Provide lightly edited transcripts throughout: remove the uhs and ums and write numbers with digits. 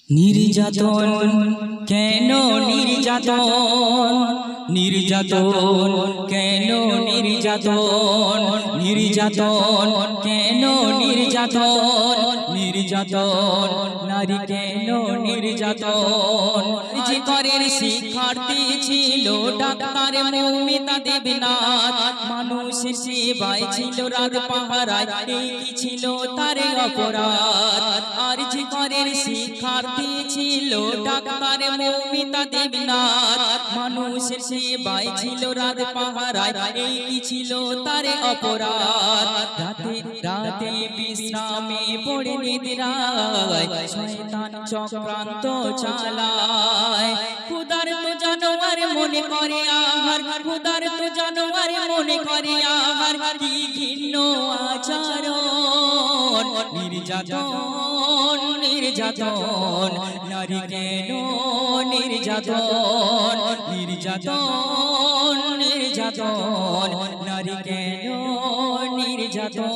নির্যাতন কেন নির্যাতন, নির্যাতন কেন নির্যাতন, নির্যাতন কেন নির্যাতন, নির্যাতন নারী কেন নির্যাতন। জীবনের শিক্ষার্থী ছিল ডাক্তার মৌমিতা দেবনাথ, মানুষের সেবায় ছিল রাত পাহারায়, এই কি ছিল তার অপরাধ। আর জীবনের শিক্ষার্থী ছিল ডাক্তার মৌমিতা দেবনাথ, মানুষের সেবায় ছিল রাত পাহারায়, এই কি ছিল তার অপরাধ। রাতে রাতে বিশ্রামে পড়ে নিদ্রায় শয়তান চক্রান্ত চালায়। ক্ষুধার্ত জানোয়ার মনে করে আহার, ক্ষুধার্ত জানোয়ার মনে করে আহার, কি ঘৃণ্য আচরণ। নির্যাতন নির্যাতন নারী কেন নির্যাতন, নির্যাতন নির্যাতন নারী কেন নির্যাতন।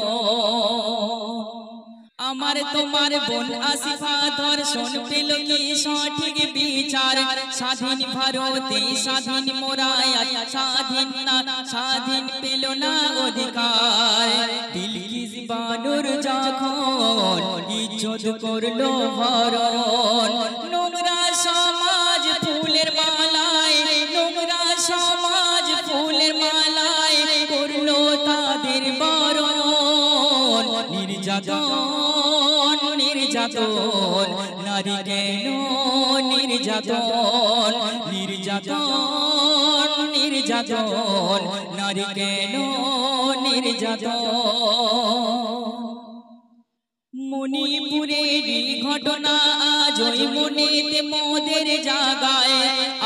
আমার তোমার বোন আসিফা ধর্ষণ পেল কি সঠিক বিচার, স্বাধীন ভারতে স্বাধীন মোরায় স্বাধীন না, স্বাধীন পেল না অধিকার। বিলকিস বানুর যখন ইজ্জত করলো হরণ, নোংরা সমাজ ফুলের মালায়, নোংরা সমাজ ফুলের মালায় করলো তাদের বরণ। নির্যাতন নির্যাতন নারী কেন নির্যাতন, নির্যাতন নির্যাতন নারী কেন নির্যাতন। মণিপুরের ঘটনা আজই মনেতে মোদের জাগায়,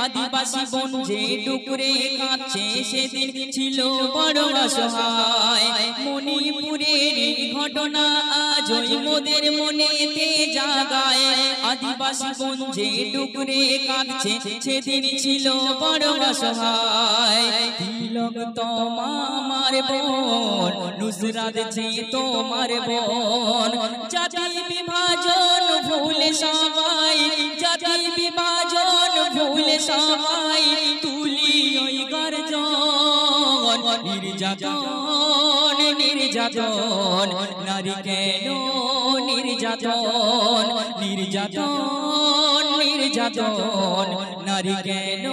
আদিবাসী বোন যে ডুকরে কাঁদছে সেদিন ছিল বড় অসহায়। মণিপুরের ঘটনা আজই মোদের মনেতে জাগায়, আদিবাসী বোন যে ডুকরে কাঁদছে সেদিন ছিল বড় অসহায়। তিলক তোমার বোন, নুসরাত যে তোমার বোন, জাতি বিভাজন ভুলে সবাই, জাতি বিভাজন ভুলে সবাই তুলি ওই গর্জন। নির্যাতন নির্যাতন নারী কেন নির্যাতন, নির্যাতন নির্যাতন নারী কেন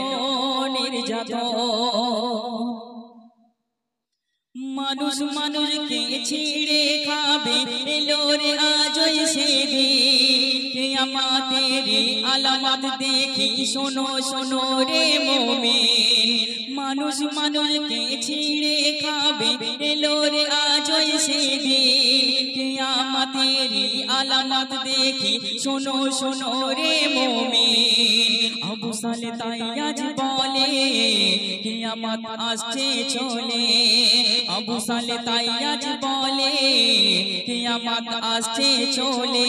নির্যাতন। মানুষ মানুষকে ছিঁড়ে খাবে এলো রে আজই সেদিন, কিয়ামতের আলামত দেখি শোনো শোনো রে মুমিন। মানুষ মানুষকে ছিঁড়ে খাবে এলো রে আজই সেদিন, কিয়ামতের আলামত দেখি শোনো শোনো রে মুমিন। আবু সালে তাই আজ বলে কিয়ামত আসছে চলে, আবু সালে তাই আজ বলে কিয়ামত আসছে চলে।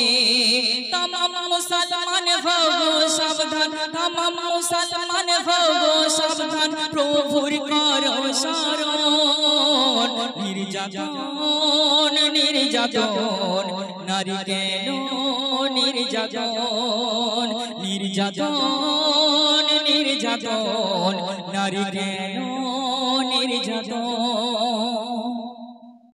तमाम मुसलमान हो गो सावधान, तमाम मुसलमान हो गो सावधान, प्रभुर करो शरण। निर्यातन निर्यातन नारी केन निर्यातन, निर्यातन निर्यातन नारी केन निर्यातन।